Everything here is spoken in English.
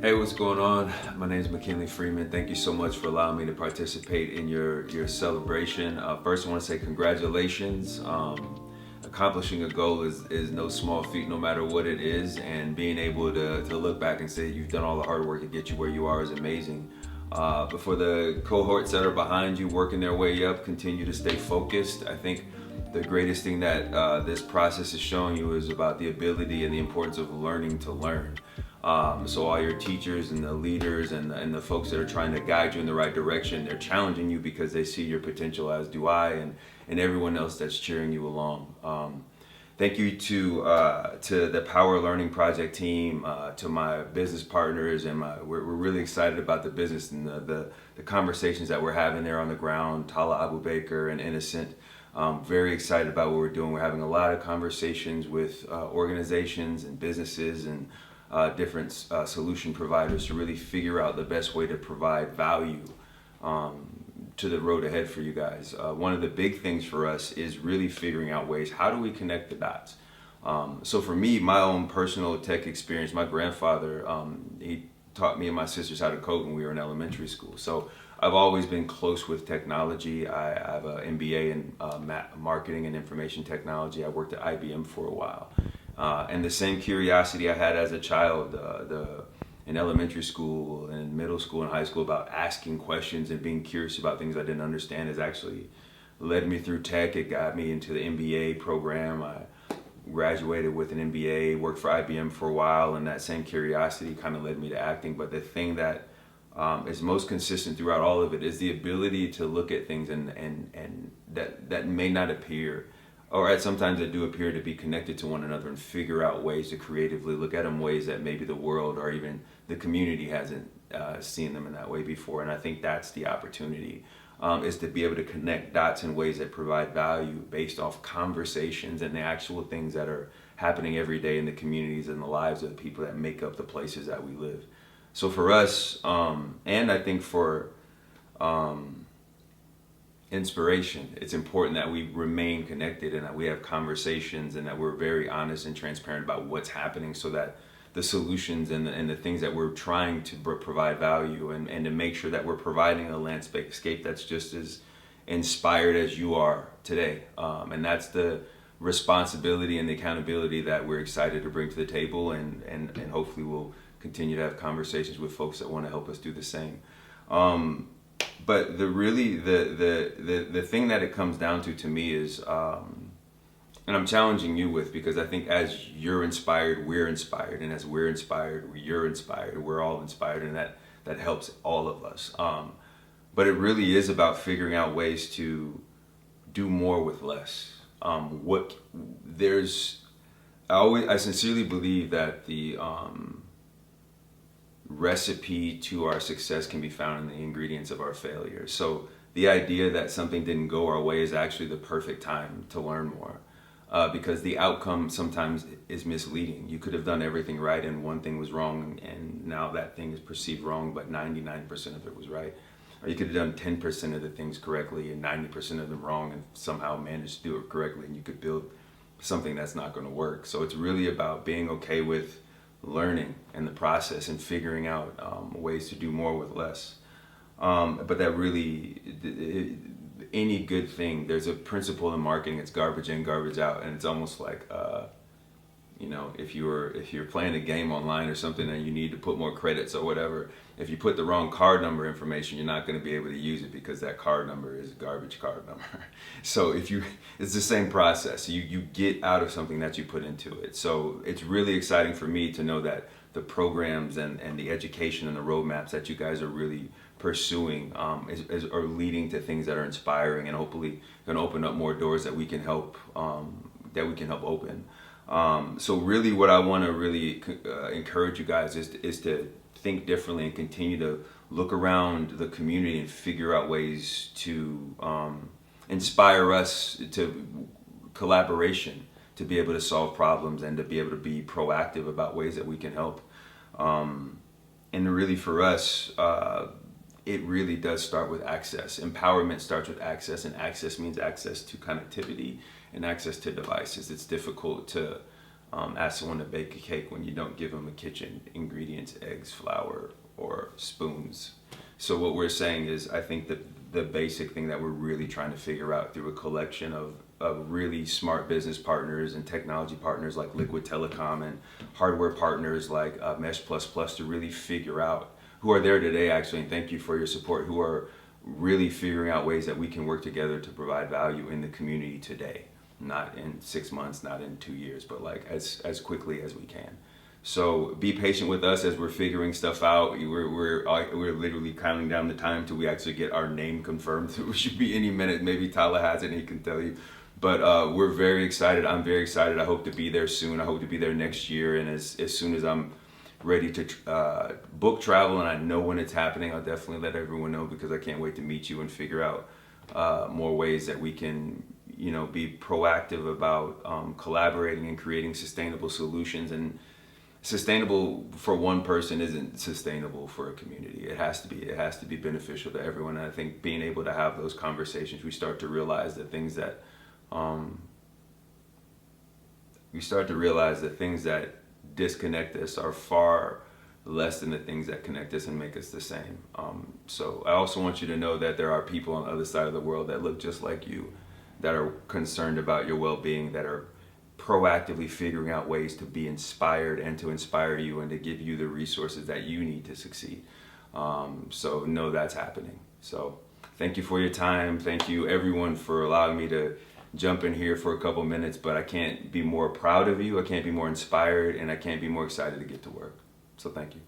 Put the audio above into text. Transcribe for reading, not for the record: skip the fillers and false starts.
Hey, what's going on? My name is McKinley Freeman. Thank you so much for allowing me to participate in your celebration. First, I want to say congratulations. Accomplishing a goal is no small feat, no matter what it is, and being able to look back and say you've done all the hard work to get you where you are is amazing. But for the cohorts that are behind you, working their way up, continue to stay focused. I think the greatest thing that this process is showing you is about the ability and the importance of learning to learn. So all your teachers and the leaders and the folks that are trying to guide you in the right direction, they're challenging you because they see your potential, as do I, and everyone else that's cheering you along. Thank you to the Power Learning Project team, to my business partners, and we're really excited about the business and the conversations that we're having there on the ground. Tala Abu Baker and Innocent. Very excited about what we're doing. We're having a lot of conversations with organizations and businesses and different solution providers to really figure out the best way to provide value to the road ahead for you guys. One of the big things for us is really figuring out ways, how do we connect the dots? So for me, my own personal tech experience, my grandfather, he taught me and my sisters how to code when we were in elementary school. So I've always been close with technology. I have an MBA in marketing and information technology. I worked at IBM for a while. And the same curiosity I had as a child in elementary school and middle school and high school about asking questions and being curious about things I didn't understand has actually led me through tech. It got me into the MBA program. I graduated with an MBA, worked for IBM for a while, and that same curiosity kind of led me to acting. But the thing that is most consistent throughout all of it is the ability to look at things and that may not appear, or sometimes they do appear to be connected to one another, and figure out ways to creatively look at them, ways that maybe the world or even the community hasn't seen them in that way before. And I think that's the opportunity, is to be able to connect dots in ways that provide value based off conversations and the actual things that are happening every day in the communities and the lives of the people that make up the places that we live. So for us, and I think for inspiration, it's important that we remain connected and that we have conversations and that we're very honest and transparent about what's happening, so that the solutions and the things that we're trying to provide value and to make sure that we're providing a landscape that's just as inspired as you are today. And that's the responsibility and the accountability that we're excited to bring to the table, and hopefully we'll continue to have conversations with folks that want to help us do the same. But the thing that it comes down to me is, and I'm challenging you with, because I think as you're inspired, we're inspired, and as we're inspired, you're inspired, we're all inspired, and that helps all of us. But it really is about figuring out ways to do more with less. I sincerely believe that the recipe to our success can be found in the ingredients of our failure. So the idea that something didn't go our way is actually the perfect time to learn more, because the outcome sometimes is misleading. You could have done everything right and one thing was wrong, and now that thing is perceived wrong, but 99% of it was right. Or you could have done 10% of the things correctly and 90% of them wrong, and somehow managed to do it correctly, and you could build something that's not going to work. So it's really about being okay with learning and the process and figuring out ways to do more with less. But that really, any good thing, there's a principle in marketing, it's garbage in, garbage out. And it's almost like, if you're playing a game online or something and you need to put more credits or whatever, if you put the wrong card number information, you're not going to be able to use it because that card number is a garbage card number. So it's the same process. You get out of something that you put into it. So it's really exciting for me to know that the programs and the education and the roadmaps that you guys are really pursuing are leading to things that are inspiring and hopefully going to open up more doors that we can help open. So really what I want to really encourage you guys is to think differently and continue to look around the community and figure out ways to inspire us to collaboration, to be able to solve problems and to be able to be proactive about ways that we can help. And really for us, it really does start with access. Empowerment starts with access, and access means access to connectivity and access to devices. It's difficult to ask someone to bake a cake when you don't give them a kitchen, ingredients, eggs, flour, or spoons. So what we're saying is, I think that the basic thing that we're really trying to figure out through a collection of really smart business partners and technology partners like Liquid Telecom and hardware partners like Mesh Plus Plus to really figure out, who are there today actually, and thank you for your support, who are really figuring out ways that we can work together to provide value in the community today. Not in 6 months, not in 2 years, but like as quickly as we can. So be patient with us as we're figuring stuff out. We're literally counting down the time till we actually get our name confirmed. It should be any minute. Maybe Tyler has it and he can tell you. But we're very excited. I'm very excited. I hope to be there soon. I hope to be there next year. And as soon as I'm ready to book travel and I know when it's happening, I'll definitely let everyone know, because I can't wait to meet you and figure out more ways that we can, be proactive about collaborating and creating sustainable solutions. And sustainable for one person isn't sustainable for a community. It has to be beneficial to everyone. And I think being able to have those conversations, we start to realize the things that disconnect us are far less than the things that connect us and make us the same. So I also want you to know that there are people on the other side of the world that look just like you, that are concerned about your well-being, that are proactively figuring out ways to be inspired and to inspire you and to give you the resources that you need to succeed. So know that's happening. So thank you for your time. Thank you everyone for allowing me to jump in here for a couple minutes, but I can't be more proud of you. I can't be more inspired, and I can't be more excited to get to work. So thank you.